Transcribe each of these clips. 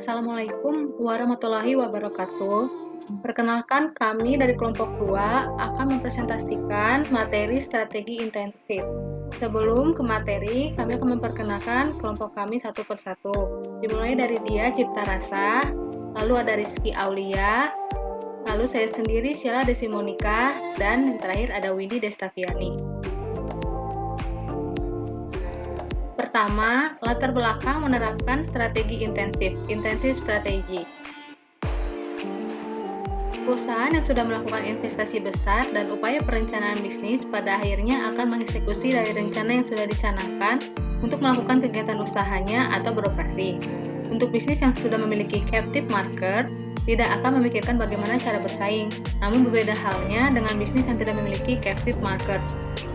Assalamualaikum warahmatullahi wabarakatuh. Perkenalkan, kami dari kelompok 2 akan mempresentasikan materi strategi intensif. Sebelum ke materi, kami akan memperkenalkan kelompok kami satu persatu. Dimulai dari Dia Cipta Rasa, lalu ada Rizky Aulia, lalu saya sendiri Sheila Desimonika, dan yang terakhir ada Windy Destaviani. Pertama, latar belakang menerapkan strategi intensif strategi. Perusahaan yang sudah melakukan investasi besar dan upaya perencanaan bisnis pada akhirnya akan mengeksekusi dari rencana yang sudah dicanangkan untuk melakukan kegiatan usahanya atau beroperasi. Untuk bisnis yang sudah memiliki captive market, tidak akan memikirkan bagaimana cara bersaing, namun berbeda halnya dengan bisnis yang tidak memiliki captive market.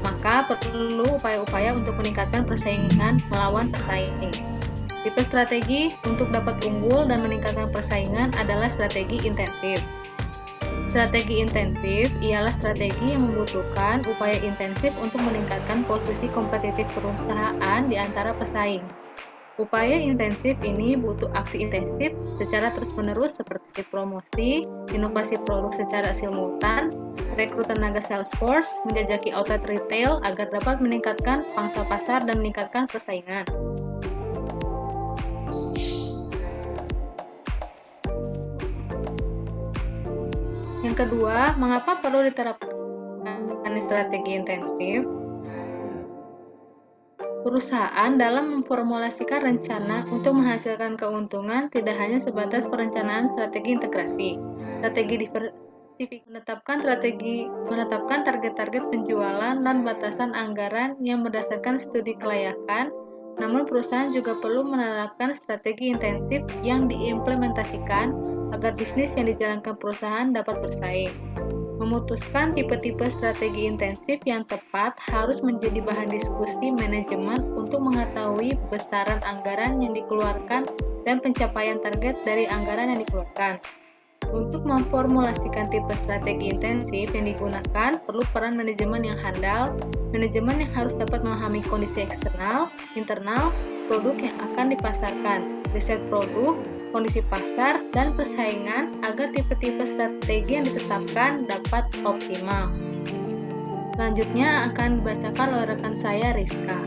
Maka perlu upaya-upaya untuk meningkatkan persaingan melawan pesaing. Tipe strategi untuk dapat unggul dan meningkatkan persaingan adalah strategi intensif. Strategi intensif ialah strategi yang membutuhkan upaya intensif untuk meningkatkan posisi kompetitif perusahaan di antara pesaing. Upaya intensif ini butuh aksi intensif secara terus-menerus seperti promosi, inovasi produk secara simultan, rekrut tenaga sales force, menjajaki outlet retail agar dapat meningkatkan pangsa pasar dan meningkatkan persaingan. Yang kedua, mengapa perlu diterapkan strategi intensif? Perusahaan dalam memformulasikan rencana untuk menghasilkan keuntungan tidak hanya sebatas perencanaan strategi integrasi, strategi diversifikasi, menetapkan target-target penjualan dan batasan anggaran yang berdasarkan studi kelayakan, namun perusahaan juga perlu menerapkan strategi intensif yang diimplementasikan agar bisnis yang dijalankan perusahaan dapat bersaing. Memutuskan tipe-tipe strategi intensif yang tepat harus menjadi bahan diskusi manajemen untuk mengetahui besaran anggaran yang dikeluarkan dan pencapaian target dari anggaran yang dikeluarkan. Untuk memformulasikan tipe strategi intensif yang digunakan, perlu peran manajemen yang handal, manajemen yang harus dapat memahami kondisi eksternal, internal, produk yang akan dipasarkan, riset produk, kondisi pasar, dan persaingan agar tipe-tipe strategi yang ditetapkan dapat optimal. Selanjutnya akan dibacakan oleh rekan saya, Rizka.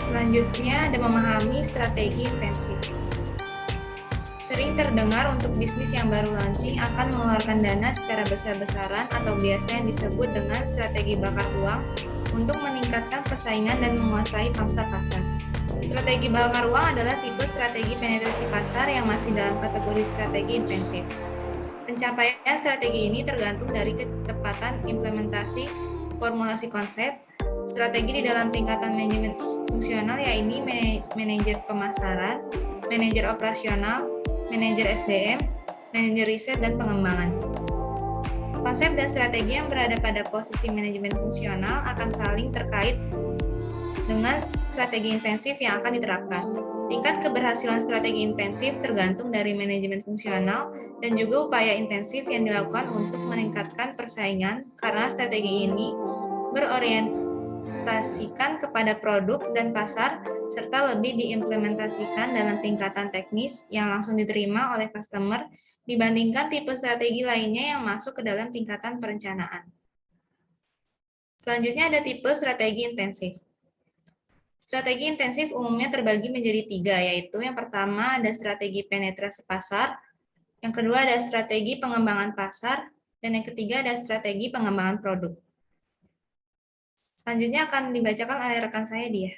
Selanjutnya ada memahami strategi intensif. Sering terdengar untuk bisnis yang baru launching akan mengeluarkan dana secara besar-besaran atau biasa yang disebut dengan strategi bakar uang untuk meningkatkan persaingan dan menguasai pangsa pasar. Strategi bakar uang adalah tipe strategi penetrasi pasar yang masih dalam kategori strategi intensif. Pencapaian strategi ini tergantung dari ketepatan implementasi formulasi konsep, strategi di dalam tingkatan manajemen fungsional yaitu manajer pemasaran, manajer operasional, manajer SDM, manajer riset dan pengembangan. Konsep dan strategi yang berada pada posisi manajemen fungsional akan saling terkait dengan strategi intensif yang akan diterapkan. Tingkat keberhasilan strategi intensif tergantung dari manajemen fungsional dan juga upaya intensif yang dilakukan untuk meningkatkan persaingan karena strategi ini berorientasikan kepada produk dan pasar serta lebih diimplementasikan dalam tingkatan teknis yang langsung diterima oleh customer dibandingkan tipe strategi lainnya yang masuk ke dalam tingkatan perencanaan. Selanjutnya ada tipe strategi intensif. Strategi intensif umumnya terbagi menjadi 3, yaitu yang pertama ada strategi penetrasi pasar, yang kedua ada strategi pengembangan pasar, dan yang ketiga ada strategi pengembangan produk. Selanjutnya akan dibacakan oleh rekan saya, Dia.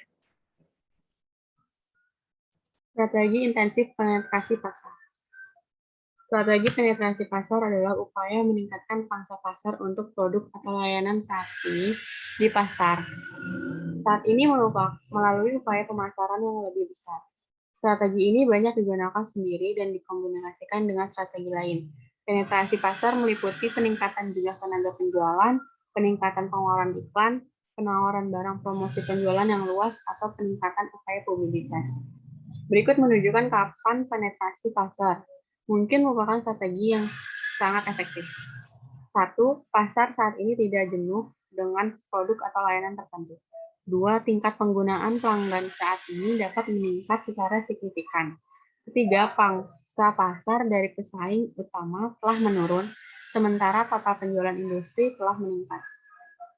Strategi intensif penetrasi pasar. Strategi penetrasi pasar adalah upaya meningkatkan pangsa pasar untuk produk atau layanan saat ini di pasar. Saat ini melalui upaya pemasaran yang lebih besar. Strategi ini banyak digunakan sendiri dan dikombinasikan dengan strategi lain. Penetrasi pasar meliputi peningkatan jumlah tenaga penjualan, peningkatan pengeluaran iklan, penawaran barang promosi penjualan yang luas, atau peningkatan upaya publisitas. Berikut menunjukkan kapan penetrasi pasar mungkin merupakan strategi yang sangat efektif. 1. Pasar saat ini tidak jenuh dengan produk atau layanan tertentu. Dua, tingkat penggunaan pelanggan saat ini dapat meningkat secara signifikan. Ketiga, pangsa pasar dari pesaing utama telah menurun, sementara total penjualan industri telah meningkat.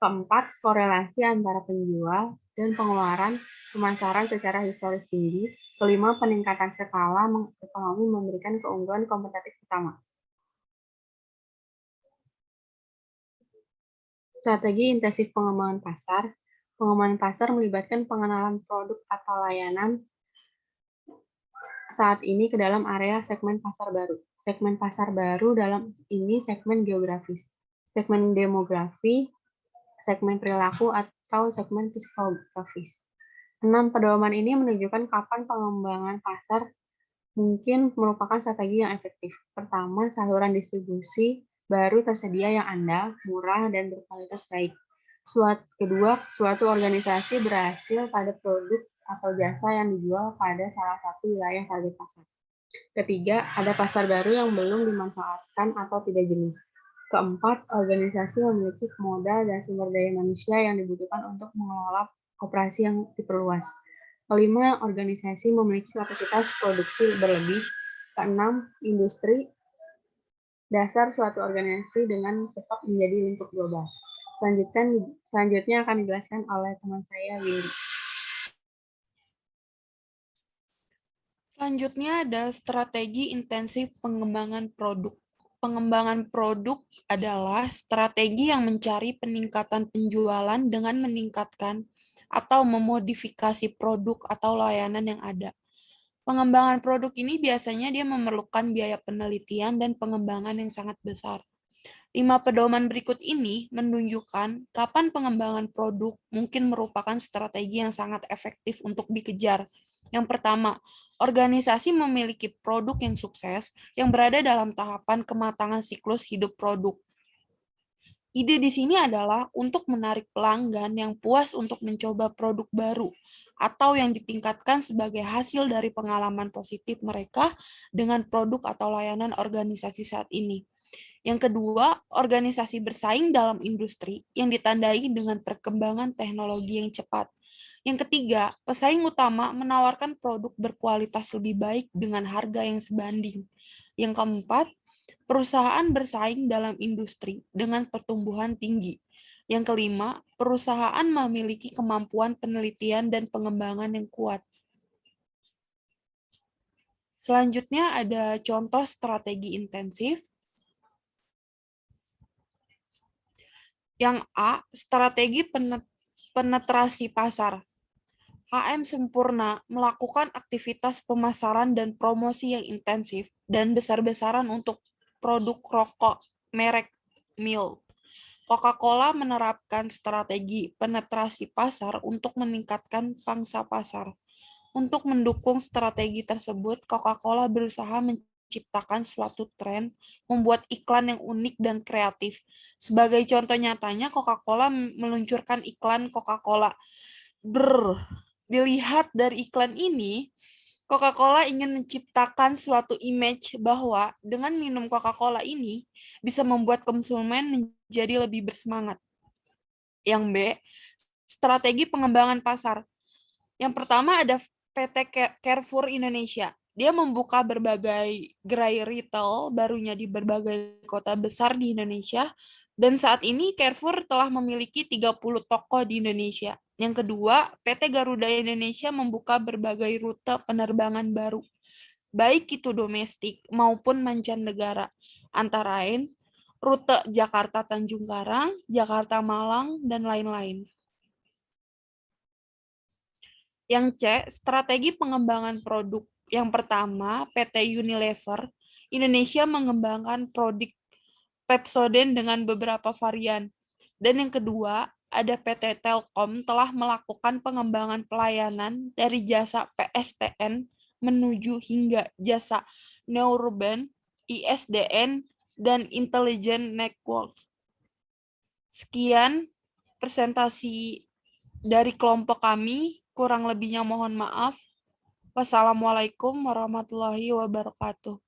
Keempat, korelasi antara penjual dan pengeluaran pemasaran secara historis tinggi. Kelima, peningkatan skala ekonomi memberikan keunggulan kompetitif utama. Strategi intensif pengembangan pasar. Pengembangan pasar melibatkan pengenalan produk atau layanan saat ini ke dalam area segmen pasar baru. Segmen pasar baru dalam ini segmen geografis, segmen demografi, segmen perilaku, atau segmen psikografis. 6. Pedoman ini menunjukkan kapan pengembangan pasar mungkin merupakan strategi yang efektif. Pertama, saluran distribusi baru tersedia yang andal, murah, dan berkualitas baik. Kedua, suatu organisasi berhasil pada produk atau jasa yang dijual pada salah satu wilayah target pasar. Ketiga, ada pasar baru yang belum dimanfaatkan atau tidak jenuh. Keempat, organisasi memiliki modal dan sumber daya manusia yang dibutuhkan untuk mengelola operasi yang diperluas. Kelima, organisasi memiliki kapasitas produksi berlebih. Keenam, industri dasar suatu organisasi dengan cepat menjadi lingkup global. Selanjutnya akan dijelaskan oleh teman saya, Windy. Selanjutnya ada strategi intensif pengembangan produk. Pengembangan produk adalah strategi yang mencari peningkatan penjualan dengan meningkatkan atau memodifikasi produk atau layanan yang ada. Pengembangan produk ini biasanya dia memerlukan biaya penelitian dan pengembangan yang sangat besar. 5 pedoman berikut ini menunjukkan kapan pengembangan produk mungkin merupakan strategi yang sangat efektif untuk dikejar. Yang pertama, organisasi memiliki produk yang sukses yang berada dalam tahapan kematangan siklus hidup produk. Ide di sini adalah untuk menarik pelanggan yang puas untuk mencoba produk baru atau yang ditingkatkan sebagai hasil dari pengalaman positif mereka dengan produk atau layanan organisasi saat ini. Yang kedua, organisasi bersaing dalam industri yang ditandai dengan perkembangan teknologi yang cepat. Yang ketiga, pesaing utama menawarkan produk berkualitas lebih baik dengan harga yang sebanding. Yang keempat, perusahaan bersaing dalam industri dengan pertumbuhan tinggi. Yang kelima, perusahaan memiliki kemampuan penelitian dan pengembangan yang kuat. Selanjutnya ada contoh strategi intensif. Yang A, strategi penetrasi pasar. HM Sempurna melakukan aktivitas pemasaran dan promosi yang intensif dan besar-besaran untuk produk rokok merek Mild. Coca-Cola menerapkan strategi penetrasi pasar untuk meningkatkan pangsa pasar. Untuk mendukung strategi tersebut, Coca-Cola berusaha menciptakan suatu tren, membuat iklan yang unik dan kreatif. Sebagai contoh nyatanya, Coca-Cola meluncurkan iklan Coca-Cola. Dilihat dari iklan ini, Coca-Cola ingin menciptakan suatu image bahwa dengan minum Coca-Cola ini bisa membuat konsumen menjadi lebih bersemangat. Yang B, strategi pengembangan pasar. Yang pertama ada PT Carrefour Indonesia. Dia membuka berbagai gerai retail barunya di berbagai kota besar di Indonesia, dan saat ini Carrefour telah memiliki 30 toko di Indonesia. Yang kedua, PT Garuda Indonesia membuka berbagai rute penerbangan baru, baik itu domestik maupun mancanegara, antara lain rute Jakarta-Tanjung Karang, Jakarta-Malang, dan lain-lain. Yang C, strategi pengembangan produk. Yang pertama, PT Unilever Indonesia mengembangkan produk Pepsodent dengan beberapa varian. Dan yang kedua, ada PT Telkom telah melakukan pengembangan pelayanan dari jasa PSTN menuju hingga jasa Neurban, ISDN, dan Intelligent Networks. Sekian presentasi dari kelompok kami, kurang lebihnya mohon maaf. Wassalamualaikum warahmatullahi wabarakatuh.